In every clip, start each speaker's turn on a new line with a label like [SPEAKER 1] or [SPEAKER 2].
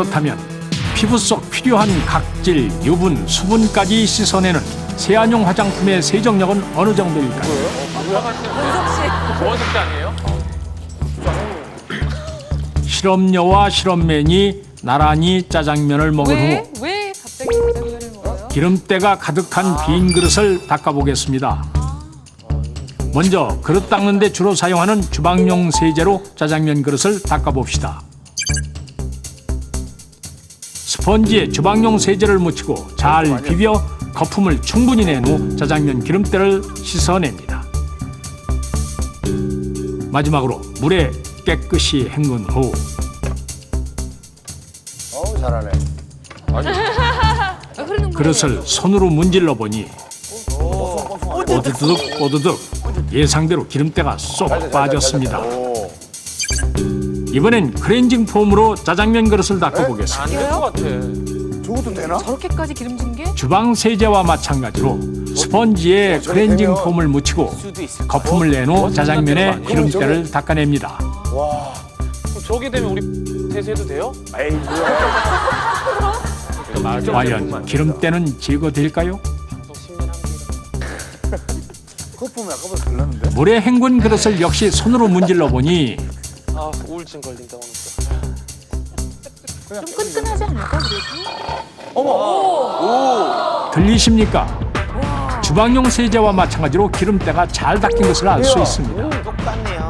[SPEAKER 1] 그렇다면 피부 속 필요한 각질, 유분, 수분까지 씻어내는 세안용 화장품의 세정력은 어느 정도일까요?
[SPEAKER 2] 보온색도 아니에요?
[SPEAKER 1] 실험녀와 실험맨이 나란히 짜장면을 먹은 후
[SPEAKER 3] 왜 갑자기 짜장면을 먹어요?
[SPEAKER 1] 기름때가 가득한 빈 그릇을 닦아보겠습니다. 먼저 그릇 닦는 데 주로 사용하는 주방용 세제로 짜장면 그릇을 닦아봅시다. 스펀지에 주방용 세제를 묻히고 잘 비벼 거품을 충분히 낸 후 짜장면 기름때를 씻어냅니다. 마지막으로 물에 깨끗이 헹군 후
[SPEAKER 4] 잘하네.
[SPEAKER 1] 그릇을 손으로 문질러 보니 뽀드득 뽀드득 예상대로 기름때가 쏙 빠졌습니다. 이번엔 클렌징 폼으로 짜장면 그릇을 닦아보겠습니다.
[SPEAKER 2] 안 될 것 같아.
[SPEAKER 4] 저것도 되나?
[SPEAKER 3] 저렇게까지 기름진 게?
[SPEAKER 1] 주방 세제와 마찬가지로 스펀지에 클렌징 폼을 묻히고 거품을 낸 후 짜장면에 기름때를 닦아냅니다.
[SPEAKER 4] 와.
[SPEAKER 2] 그럼 저게 되면 우리 세수해도 돼요?
[SPEAKER 4] 에이 뭐야.
[SPEAKER 1] 과연 기름때는 제거될까요?
[SPEAKER 4] 그것 보면 아까보다 달랐는데?
[SPEAKER 1] 물에 헹군 그릇을 역시 손으로 문질러 보니
[SPEAKER 2] 아, 우울증 걸린다 오늘.
[SPEAKER 3] 좀 끈끈하지 않을까 그래도?
[SPEAKER 1] 들리십니까? 주방용 세제와 마찬가지로 기름때가 잘 닦인 것을 알 수 있습니다.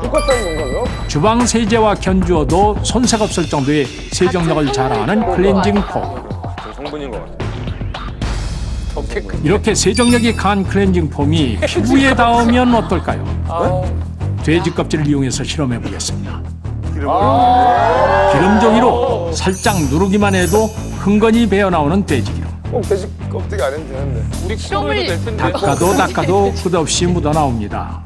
[SPEAKER 4] 똑같다는 건가요?
[SPEAKER 1] 주방 세제와 견주어도 손색 없을 정도의 세정력을 자랑하는 클렌징 폼.
[SPEAKER 2] 성분인 것 같아.
[SPEAKER 1] 이렇게 세정력이 강한 클렌징 폼이 피부에 닿으면 어떨까요? 돼지 껍질을 이용해서 실험해 보겠습니다. 기름종이로 살짝 누르기만 해도 흥건히 배어나오는 돼지기름.
[SPEAKER 4] 꼭 돼지 껍데기 안 해도 되는데.
[SPEAKER 2] 우리 코로 해도 될 텐데.
[SPEAKER 1] 닦아도 끝없이 묻어나옵니다.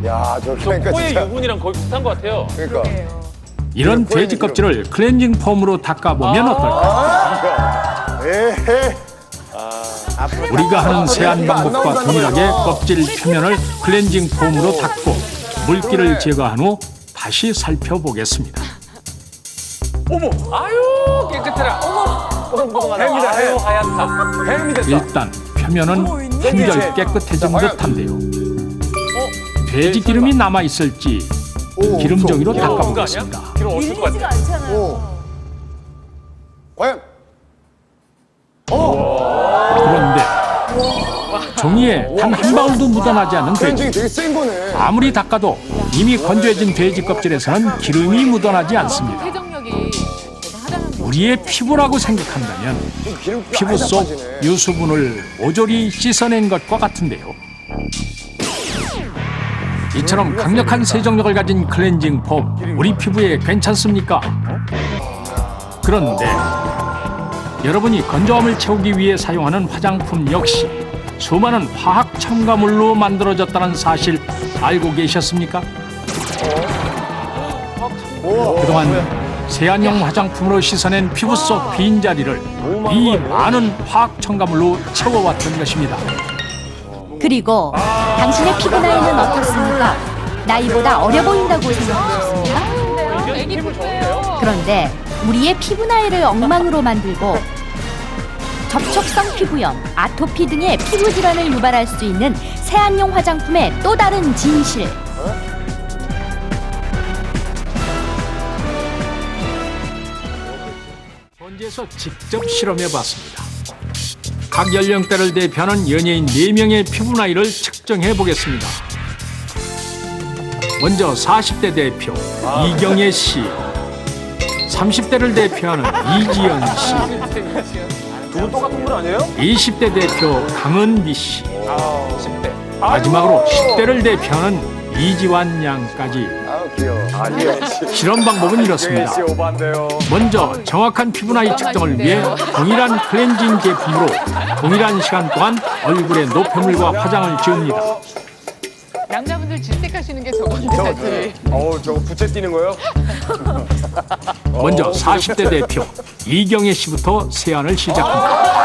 [SPEAKER 4] 야, 저
[SPEAKER 2] 저
[SPEAKER 4] 그러니까
[SPEAKER 2] 코의
[SPEAKER 4] 진짜.
[SPEAKER 2] 유분이랑 거의 비슷한 것 같아요.
[SPEAKER 4] 그러니까.
[SPEAKER 1] 이런 돼지 껍질을 클렌징 폼으로 닦아보면 어떨까요?
[SPEAKER 4] 에헤.
[SPEAKER 1] 우리가 하는 세안 방법과 동일하게 껍질 표면을 클렌징 폼으로 닦고 물기를 제거한 후 다시 살펴보겠습니다.
[SPEAKER 2] 아유, 깨끗해라.
[SPEAKER 4] 햄이다,
[SPEAKER 2] 아유,
[SPEAKER 4] 햄.
[SPEAKER 2] 하얗다.
[SPEAKER 4] 햄이 됐다.
[SPEAKER 1] 일단 표면은 한결 깨끗해진 듯한데요. 돼지 기름이 남아있을지 기름종이로
[SPEAKER 2] 그거 아니야?
[SPEAKER 1] 닦아보겠습니다.
[SPEAKER 2] 기름 없을 것 같아.
[SPEAKER 4] 오. 과연?
[SPEAKER 1] 그런데 종이에 단 한 방울도 묻어나지 않는 돼지.
[SPEAKER 4] 클렌징이 되게 센 거네.
[SPEAKER 1] 아무리 닦아도 이미 건조해진 돼지 껍질에서는 기름이 묻어나지 않습니다.
[SPEAKER 3] 세정력이 대단하다는 거.
[SPEAKER 1] 우리의 피부라고 생각한다면
[SPEAKER 4] 기름
[SPEAKER 1] 피부 속 유수분을 모조리 씻어낸 것과 같은데요. 이처럼 강력한 세정력을 가진 클렌징 폼, 우리 피부에 괜찮습니까? 그런데 여러분이 건조함을 채우기 위해 사용하는 화장품 역시 수많은 화학 첨가물로 만들어졌다는 사실 알고 계셨습니까? 그동안 세안용 화장품으로 씻어낸 피부 속 빈자리를 이 많은 화학 첨가물로 채워왔던 것입니다.
[SPEAKER 5] 그리고 당신의 피부 나이는 어떻습니까? 나이보다 어려 보인다고 생각하셨습니까?
[SPEAKER 3] 애기 피부예요.
[SPEAKER 5] 그런데 우리의 피부 나이를 엉망으로 만들고 접촉성 피부염, 아토피 등의 피부 질환을 유발할 수 있는 세안용 화장품의 또 다른 진실.
[SPEAKER 1] 현지에서 직접 실험해봤습니다. 각 연령대를 대표하는 연예인 4명의 피부 나이를 측정해 보겠습니다. 먼저 40대 대표 이경애 씨, 30대를 대표하는 이지연 씨,
[SPEAKER 4] 두분 똑같은 분 아니에요?
[SPEAKER 1] 20대 대표 강은비 씨,
[SPEAKER 2] 10대.
[SPEAKER 1] 마지막으로 10대를 대표하는 이지환 양까지.
[SPEAKER 4] 아우 귀여워. 아,
[SPEAKER 1] 실험 방법은 이렇습니다.
[SPEAKER 4] 오반데요.
[SPEAKER 1] 먼저 정확한 피부 나이 측정을 위해 동일한 클렌징 제품으로 동일한 시간 동안 얼굴에 노폐물과 화장을 지웁니다.
[SPEAKER 3] 남자분들 질색하시는 게 저건데 사실.
[SPEAKER 4] 저거 부채 뛰는 거요?
[SPEAKER 1] 먼저 40대 대표 이경애 씨부터 세안을 시작합니다.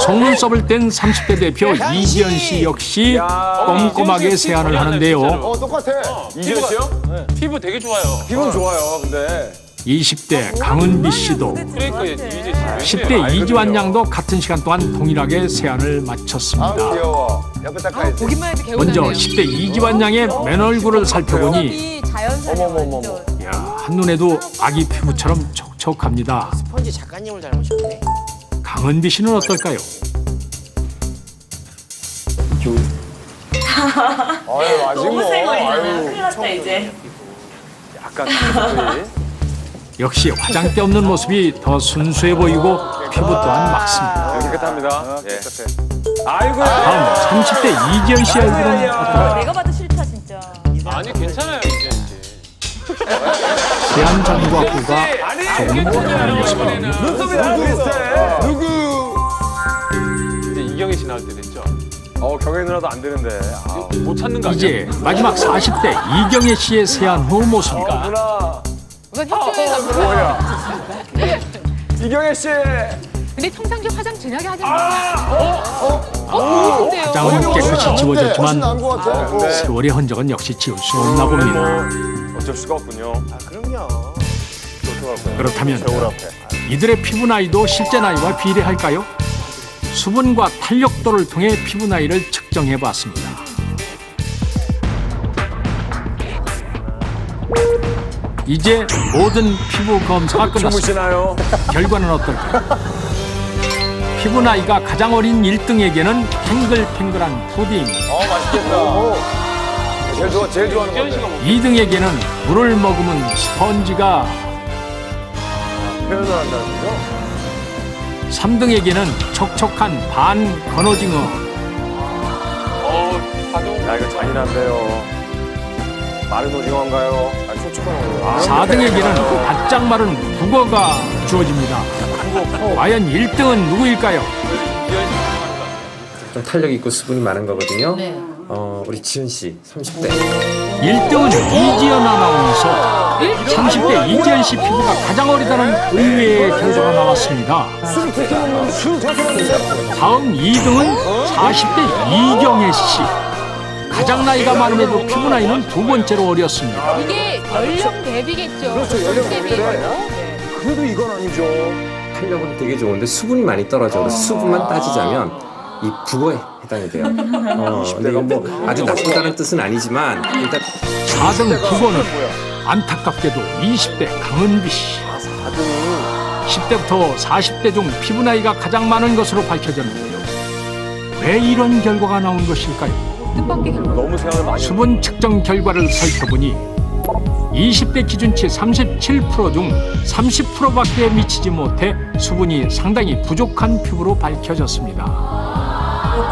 [SPEAKER 1] 속눈썹을 뗀 30대 대표 이지연 씨 역시 꼼꼼하게 세안을 하는데요.
[SPEAKER 4] 똑같아.
[SPEAKER 2] 이지현 씨요? 피부 되게 좋아요.
[SPEAKER 4] 기분 좋아요, 근데.
[SPEAKER 1] 20대 강은비 씨도
[SPEAKER 2] 그러니까 이제
[SPEAKER 1] 10대 이지환 양도 같은 시간 동안 동일하게 세안을 마쳤습니다.
[SPEAKER 4] 귀여워. 옆에 딱 가야지.
[SPEAKER 3] 보기만 해도 개운하네요.
[SPEAKER 1] 먼저 10대 이지환 양의 맨 얼굴을 살펴보니
[SPEAKER 4] 어머머머머.
[SPEAKER 1] 야, 한눈에도 아기 피부처럼 촉촉합니다.
[SPEAKER 6] 스펀지 작가님을 닮으셨네.
[SPEAKER 1] 강은비 씨는 어떨까요?
[SPEAKER 4] 아유 아직 뭐. 아유.
[SPEAKER 7] 큰일 났다 이제.
[SPEAKER 4] 약간 소리.
[SPEAKER 1] 역시 화장대 없는 모습이 더 순수해 보이고 피부 또한 막습니다.
[SPEAKER 4] 깨끗합니다. 예. 아이고.
[SPEAKER 1] 다음 30대 이지연 씨 얼굴은 어떨까요?
[SPEAKER 7] 내가 봐도 싫다 진짜.
[SPEAKER 2] 아니 괜찮아요 이제.
[SPEAKER 1] 세안 전과구가 조금 다른 모습입니다.
[SPEAKER 4] 눈썹이 나랑 비슷해. 누구?
[SPEAKER 2] 이제 이경희 씨 나올 때 됐죠.
[SPEAKER 4] 경혜 누나도 안 되는데. 아.
[SPEAKER 2] 못 찾는 거 아니야?
[SPEAKER 1] 이제 마지막 40대 이경혜 씨의 세안 후 모습입니다.
[SPEAKER 4] 누나.
[SPEAKER 3] 우선 협조해 가지고.
[SPEAKER 4] 뭐야? 이경혜 씨.
[SPEAKER 3] 근데 평상시 화장 진하게 하지 마세요. 근데요.
[SPEAKER 1] 화장은 깨끗이 지워졌지만
[SPEAKER 4] 나은 것 같아.
[SPEAKER 1] 세월의 흔적은 역시 지울 수 없나 봅니다.
[SPEAKER 4] 어쩔 수가 없군요.
[SPEAKER 6] 그럼요.
[SPEAKER 1] 그렇다면 이들의 피부 나이도 실제 나이와 비례할까요? 수분과 탄력도를 통해 피부 나이를 측정해 봤습니다. 이제 모든 피부 검사가 끝났습니다.
[SPEAKER 4] 주무시나요?
[SPEAKER 1] 결과는 어떨까요? 피부 나이가 가장 어린 1등에게는 탱글탱글한 푸딩,
[SPEAKER 4] 맛있겠다. 제일 좋아하는
[SPEAKER 2] 이경 씨가
[SPEAKER 4] 건데.
[SPEAKER 2] 뭐
[SPEAKER 1] 2등에게는 물을 머금은 스펀지가,
[SPEAKER 4] 표현을 한다는 거죠?
[SPEAKER 1] 3등에게는 촉촉한 반 건오징어,
[SPEAKER 2] 파동.
[SPEAKER 4] 야 이거 잔인한데요. 마른 오징어인가요? 아 촉촉한 오징어.
[SPEAKER 1] 4등에게는 바짝 마른 북어가 주어집니다. 과연 1등은 누구일까요?
[SPEAKER 8] 좀 탄력 있고 수분이 많은 거거든요.
[SPEAKER 3] 네.
[SPEAKER 8] 우리 지은 씨 30대.
[SPEAKER 1] 1등은 이지연 아나운서. 30대 이지연 씨 피부가 가장 어리다는 의외의 결과가 나왔습니다. 다음 2등은 40대 이경혜 씨. 가장 나이가 많음에도 피부 나이는 두 번째로 어렸습니다.
[SPEAKER 3] 이게 연령 대비겠죠.
[SPEAKER 4] 그렇죠, 연령 대비인데.
[SPEAKER 3] 네.
[SPEAKER 4] 그래도 이건 아니죠.
[SPEAKER 8] 탄력은 되게 좋은데 수분이 많이 떨어져. 그래서 수분만 따지자면 이 북어에 해당이 돼요. 근데 이건 뭐 아주 나쁘다는 뜻은 아니지만 일단
[SPEAKER 1] 4등 북어는 안타깝게도 20대 강은비 씨. 10대부터 40대 중 피부 나이가 가장 많은 것으로 밝혀졌는데요. 왜 이런 결과가 나온 것일까요?
[SPEAKER 3] 뜻밖의 결과.
[SPEAKER 4] 너무 생각을 많이.
[SPEAKER 1] 수분 측정 결과를 살펴보니 20대 기준치 37% 중 30%밖에 미치지 못해 수분이 상당히 부족한 피부로 밝혀졌습니다.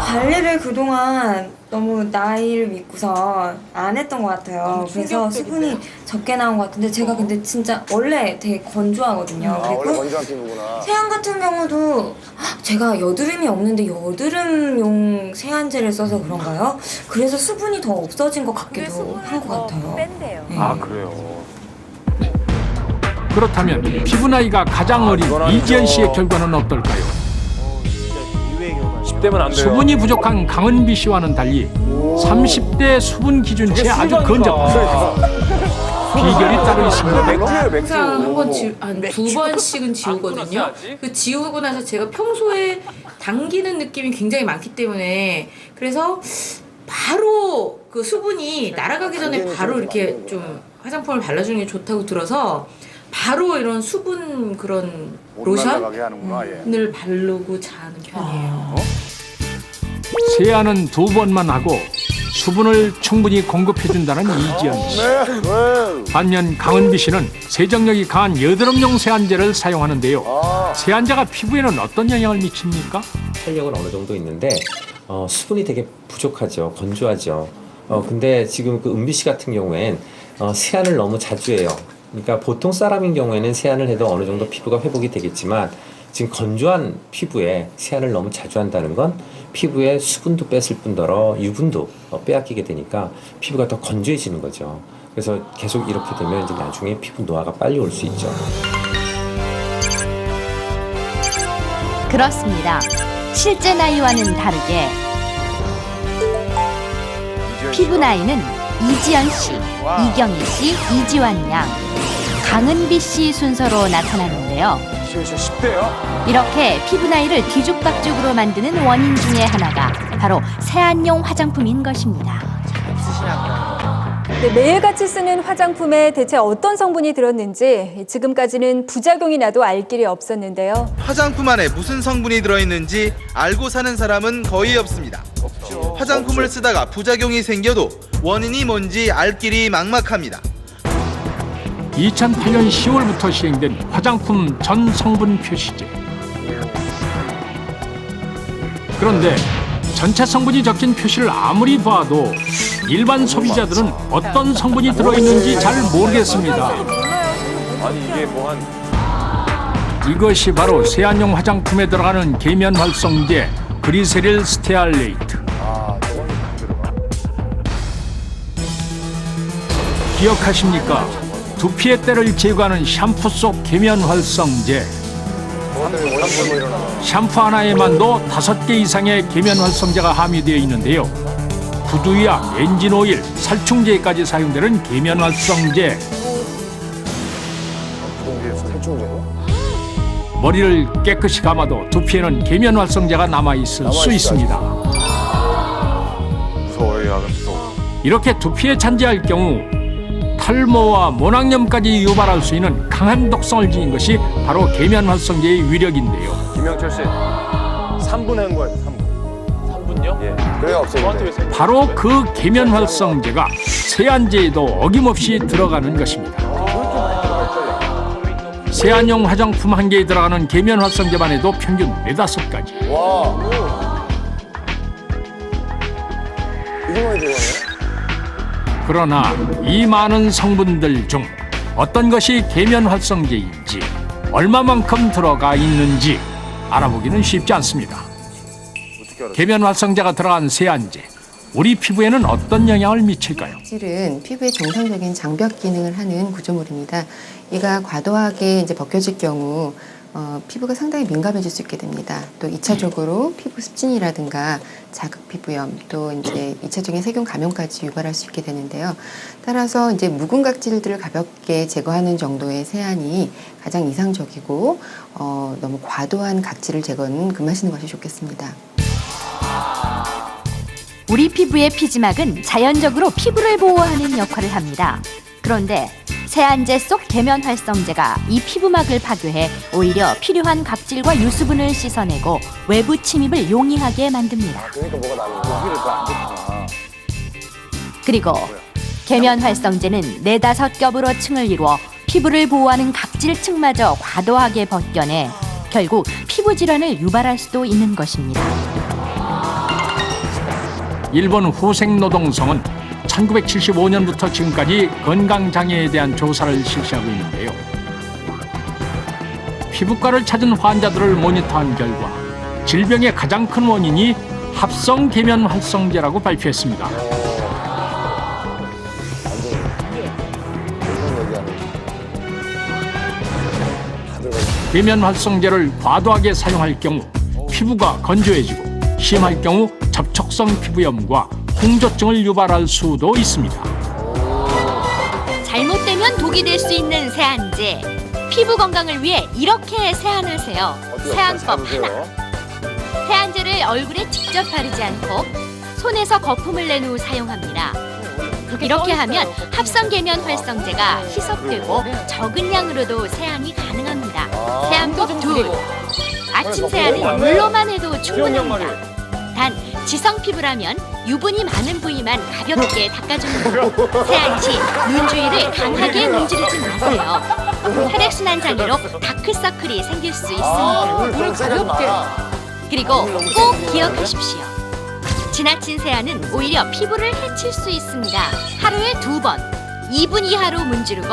[SPEAKER 9] 관리를 그동안 너무 나이를 믿고서 안 했던 것 같아요. 그래서 수분이 적게 나온 것 같은데 제가 근데 진짜 원래 되게 건조하거든요.
[SPEAKER 4] 원래
[SPEAKER 9] 그리고
[SPEAKER 4] 건조한 피부구나.
[SPEAKER 9] 세안 같은 경우도 제가 여드름이 없는데 여드름용 세안제를 써서 그런가요? 그래서 수분이 더 없어진 것 같기도 한 것 같아요.
[SPEAKER 7] 뺀대요.
[SPEAKER 9] 네.
[SPEAKER 4] 아 그래요.
[SPEAKER 1] 그렇다면 피부 나이가 가장 어린
[SPEAKER 4] 이건 아니죠.
[SPEAKER 1] 이지연 씨의 결과는 어떨까요?
[SPEAKER 4] 10대면 안 돼요.
[SPEAKER 1] 수분이 부족한 강은비 씨와는 달리 30대 수분 기준치에 아주 근접합니다. 비결이 따로 있습니다.
[SPEAKER 4] 맥주예요 맥주.
[SPEAKER 10] 항상 한 두 번씩은 지우거든요. 그 지우고 나서 제가 평소에 당기는 느낌이 굉장히 많기 때문에 그래서 바로 그 수분이 날아가기 전에 바로 이렇게 좀 화장품을 발라주는 게 좋다고 들어서 바로 이런 수분 그런 로션을 바르고 자는 편이에요.
[SPEAKER 1] 세안은 2번만 하고 수분을 충분히 공급해준다는 이지연 씨. 반면 강은비 씨는 세정력이 강한 여드름용 세안제를 사용하는데요. 세안제가 피부에는 어떤 영향을 미칩니까?
[SPEAKER 8] 탄력은 어느 정도 있는데 수분이 되게 부족하죠. 건조하죠. 근데 지금 그 은비 씨 같은 경우엔 세안을 너무 자주 해요. 그러니까 보통 사람인 경우에는 세안을 해도 어느 정도 피부가 회복이 되겠지만 지금 건조한 피부에 세안을 너무 자주 한다는 건 피부에 수분도 뺐을 뿐더러 유분도 빼앗기게 되니까 피부가 더 건조해지는 거죠. 그래서 계속 이렇게 되면 이제 나중에 피부 노화가 빨리 올 수 있죠.
[SPEAKER 5] 그렇습니다. 실제 나이와는 다르게 피부 나이는 이지연 씨, 이경희 씨, 이지환 양 강은비 씨 순서로 나타나는데요.
[SPEAKER 4] 10대요?
[SPEAKER 5] 이렇게 피부 나이를 뒤죽박죽으로 만드는 원인 중에 하나가 바로 세안용 화장품인 것입니다.
[SPEAKER 7] 네, 매일같이 쓰는 화장품에 대체 어떤 성분이 들었는지 지금까지는 부작용이 나도 알 길이 없었는데요.
[SPEAKER 11] 화장품 안에 무슨 성분이 들어있는지 알고 사는 사람은 거의 없습니다. 화장품을 쓰다가 부작용이 생겨도 원인이 뭔지 알 길이 막막합니다.
[SPEAKER 1] 2008년 10월부터 시행된 화장품 전 성분 표시제. 그런데 전체 성분이 적힌 표시를 아무리 봐도 일반 소비자들은 어떤 성분이 들어있는지 잘 모르겠습니다.
[SPEAKER 4] 아니 이게 뭐한
[SPEAKER 1] 이것이 바로 세안용 화장품에 들어가는 계면 활성제 그리세릴 스테알레이트. 기억하십니까? 두피의 때를 제거하는 샴푸 속 계면 활성제. 샴푸 하나에만도 5개 이상의 계면 활성제가 함유되어 있는데요. 구두약, 엔진 오일, 살충제까지 사용되는 계면 활성제. 머리를 깨끗이 감아도 두피에는 계면 활성제가 남아 있을 수 있습니다.
[SPEAKER 4] 무서워요, 무서워.
[SPEAKER 1] 이렇게 두피에 잔재할 경우 탈모와 모낭염까지 유발할 수 있는 강한 독성을 지닌 것이 바로 계면 활성제의 위력인데요.
[SPEAKER 4] 김영철 씨, 3분 한 거예요, 3분.
[SPEAKER 2] 3분요?
[SPEAKER 4] 예, 그래야 없어요.
[SPEAKER 1] 바로 그 계면 활성제가 세안제에도 어김없이 들어가는 것입니다. 세안용 화장품 한 개에 들어가는 계면 활성제만 해도 평균 4-5가지.
[SPEAKER 4] 와. 이거 많이 들어가네.
[SPEAKER 1] 그러나 이 많은 성분들 중 어떤 것이 계면 활성제인지 얼마만큼 들어가 있는지 알아보기는 쉽지 않습니다. 계면 활성제가 들어간 세안제, 우리 피부에는 어떤 영향을 미칠까요?
[SPEAKER 12] 실은 피부의 정상적인 장벽 기능을 하는 구조물입니다. 이가 과도하게 이제 벗겨질 경우 피부가 상당히 민감해질 수 있게 됩니다. 또 2차적으로 피부 습진이라든가 자극 피부염, 또 이제 2차적인 세균 감염까지 유발할 수 있게 되는데요. 따라서 이제 묵은 각질들을 가볍게 제거하는 정도의 세안이 가장 이상적이고 너무 과도한 각질을 제거는 금하시는 것이 좋겠습니다.
[SPEAKER 5] 우리 피부의 피지막은 자연적으로 피부를 보호하는 역할을 합니다. 그런데 세안제 속 계면 활성제가 이 피부막을 파괴해 오히려 필요한 각질과 유수분을 씻어내고 외부 침입을 용이하게 만듭니다.
[SPEAKER 4] 그러니까 뭐가 나는 여기를 안 좋구나.
[SPEAKER 5] 그리고 계면 활성제는 4-5겹으로 층을 이루어 피부를 보호하는 각질층마저 과도하게 벗겨내 결국 피부 질환을 유발할 수도 있는 것입니다.
[SPEAKER 1] 일본 후생노동성은 1975년부터 지금까지 건강장애에 대한 조사를 실시하고 있는데요. 피부과를 찾은 환자들을 모니터한 결과 질병의 가장 큰 원인이 합성 계면 활성제라고 발표했습니다. 계면 활성제를 과도하게 사용할 경우 피부가 건조해지고 심할 경우 접촉성 피부염과 홍조증을 유발할 수도 있습니다.
[SPEAKER 5] 잘못되면 독이 될 수 있는 세안제. 피부 건강을 위해 이렇게 세안하세요. 세안법 하나. 세안제를 얼굴에 직접 바르지 않고 손에서 거품을 낸 후 사용합니다. 이렇게 하면 합성 계면 활성제가 희석되고 적은 양으로도 세안이 가능합니다. 세안법 2. 아침 세안은 물로만 해도 충분합니다. 단 지성 피부라면 유분이 많은 부위만 가볍게 닦아줍니다. 세안 시 눈 주위를 강하게 문지르지 마세요. 혈액순환 장애로 다크서클이 생길 수 있습니다.
[SPEAKER 3] 물을 가볍게.
[SPEAKER 5] 그리고 꼭 기억하십시오. 지나친 세안은 오히려 피부를 해칠 수 있습니다. 하루에 2번, 2분 이하로 문지르고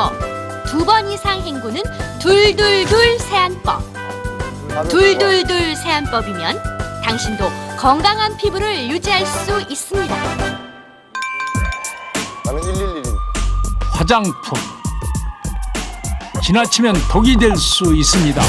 [SPEAKER 5] 2번 이상 헹구는 둘둘둘 세안법. 둘둘둘 세안법이면 당신도 건강한 피부를 유지할 수 있습니다.
[SPEAKER 4] 나는 111.
[SPEAKER 1] 화장품. 지나치면 독이 될 수 있습니다.